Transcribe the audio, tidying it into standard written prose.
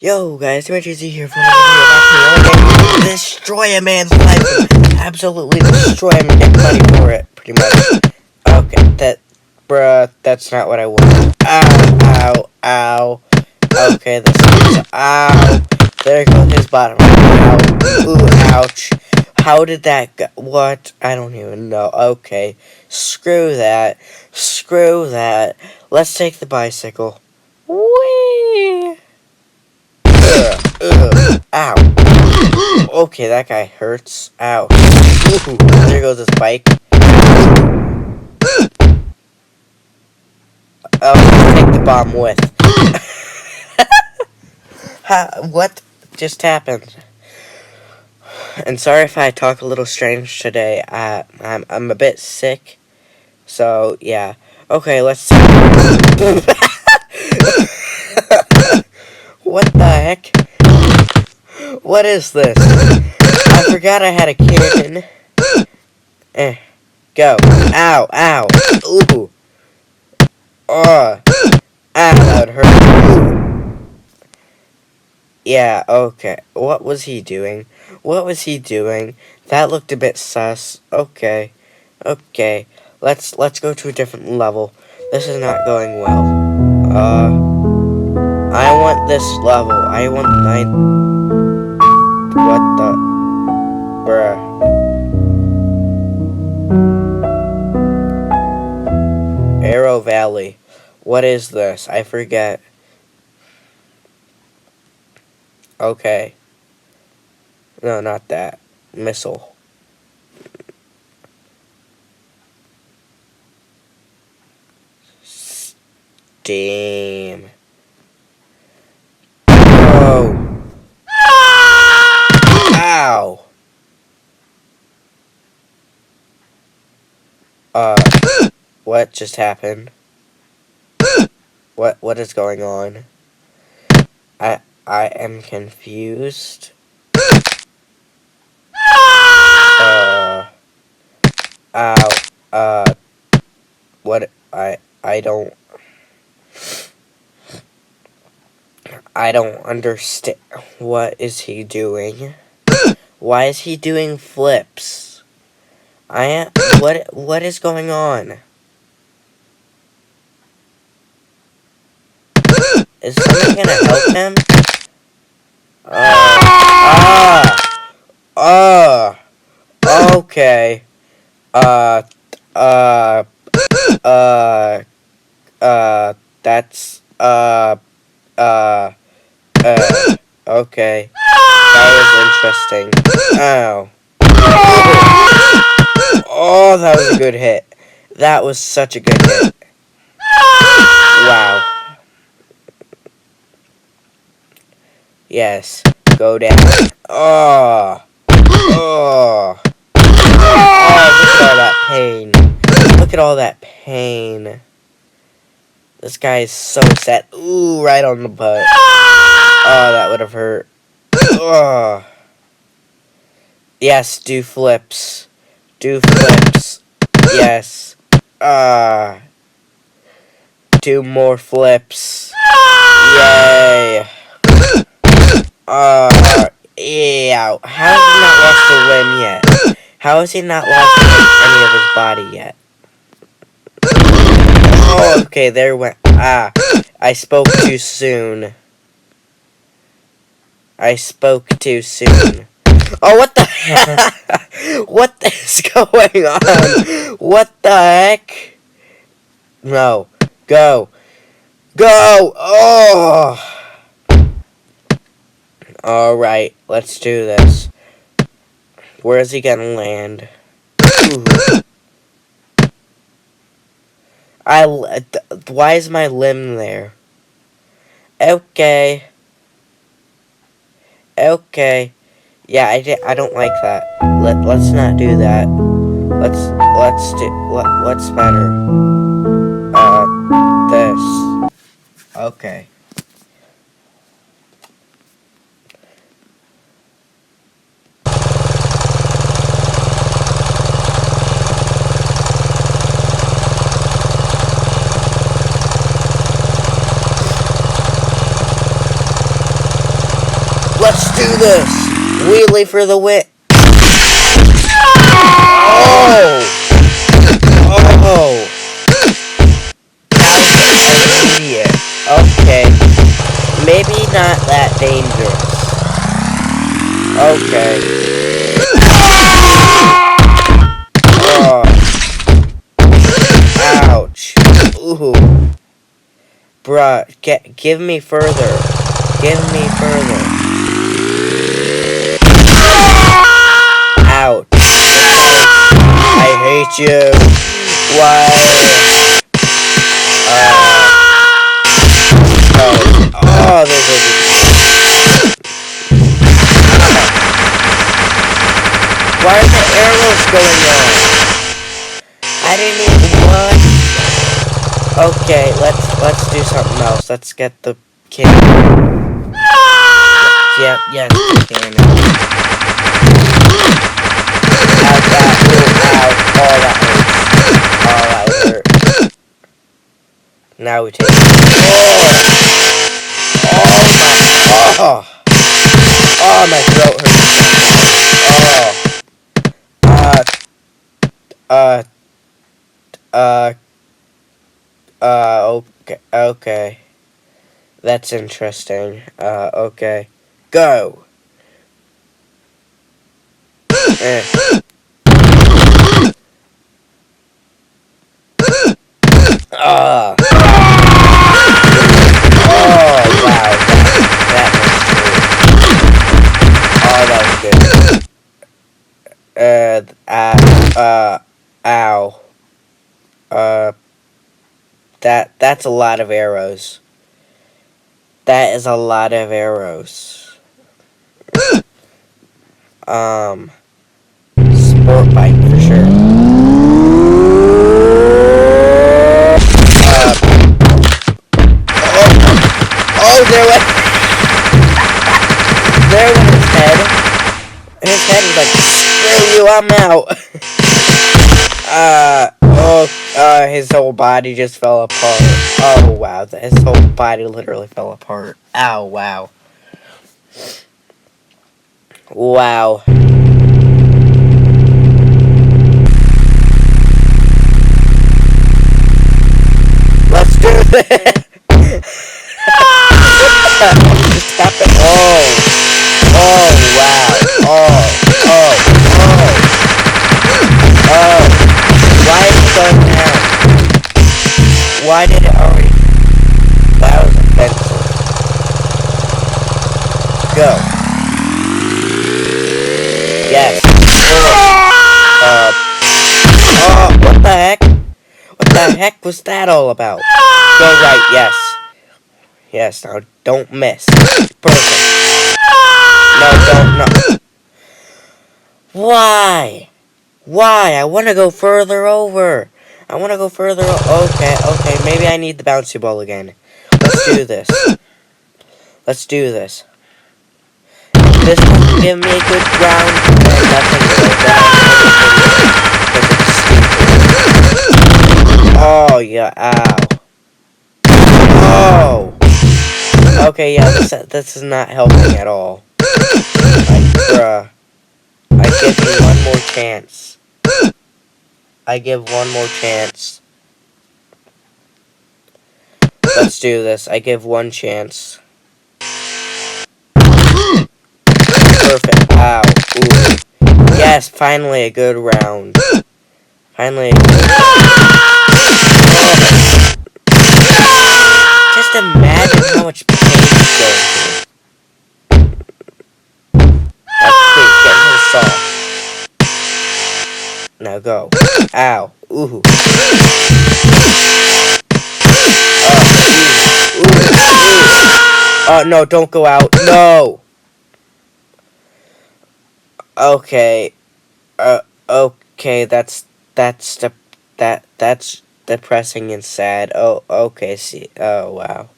Yo guys, Emergency here for another video. Destroy a man's life. Absolutely destroy him and get money for it, pretty much. Okay, that's not what I want. Ow, ow, ow. Okay, this is, ow. There goes his bottom. Ow. Ooh, ouch. How did that go? What? I don't even know. Okay, screw that. Screw that. Let's take the bicycle. Whee! Ow. Okay, that guy hurts. Ow. Ooh, there goes his bike. Oh, take the bomb with. What just happened? And sorry if I talk a little strange today. I'm a bit sick. So, yeah. Okay, let's What the heck? What is this? I forgot I had a cannon. Go. Ow, ow. Ooh. Ow, that would hurt. Ooh. Yeah, okay. What was he doing? What was he doing? That looked a bit sus. Okay. Okay. Let's go to a different level. This is not going well. I want this level. What the? Bruh. Arrow Valley. What is this? I forget. Okay. No, not that. Missile. Damn. Oh. Ow. What just happened? What is going on? I am confused. Ow. What I don't understand. What is he doing? Why is he doing flips? What is going on? Is someone gonna help him? Okay. That's, okay. That was interesting. Ow. Oh, that was a good hit. That was such a good hit. Wow. Yes. Go down. Oh. Oh. Oh, look at all that pain. Look at all that pain. This guy is so sad. Ooh, right on the butt. Oh, that would have hurt. Oh. Yes, do flips. Do flips. Yes. Do more flips. Yay. Yeah. How has he not lost a limb yet? How has he not lost any of his body yet? Oh, okay, there went. I spoke too soon. I spoke too soon. Oh, what the heck? What is going on? What the heck? No. Go. Go! Oh! Alright, let's do this. Where is he gonna land? Ooh. Why is my limb there? Okay. Okay. Yeah, I don't like that. Let's not do that. What's better? This. Okay. Let's do this! Wheelie for the win! Oh! Oh! That was immediate. Okay. Maybe not that dangerous. Okay. Oh. Ouch. Ooh. Bruh, give me further. Give me further. Ouch. I hate you. Why? Oh, there's a... Why are the arrows going on? I didn't even... What? Okay, let's do something else. Let's get the cannon. Yep, yes, the cannon. Ow, oh, that hurt. Now we take it. Oh, my throat hurts. Okay. That's interesting. Okay. Go! Oh, wow. That was ow. That's a lot of arrows. That is a lot of arrows. Sport bike for sure. There went his head. His head was like, screw you, I'm out. His whole body just fell apart. Oh, wow. His whole body literally fell apart. Ow, wow. Wow. Let's do this. Stop it. Oh, wow. Why is it going down? Why did it already? That was offensive. Go. Yes. What the heck? What the heck was that all about? Go right, yes. Yes, now don't miss. Perfect. No, don't, no. Why? Why? I want to go further over. Okay, maybe I need the bouncy ball again. Let's do this. This will give me a good round. Nothing like that. Oh, yeah, ow. Oh! Okay, yeah, this is not helping at all. Like, bruh. I give you one more chance. Let's do this. I give one chance. Perfect. Ow. Ooh. Yes, finally a good round. Just imagine how much pain it's going through. Please, get into the saw. Now go. Ow. Ooh. Oh, no, don't go out. No. Okay. Okay, that's depressing and sad. Oh, okay, see. Oh, wow.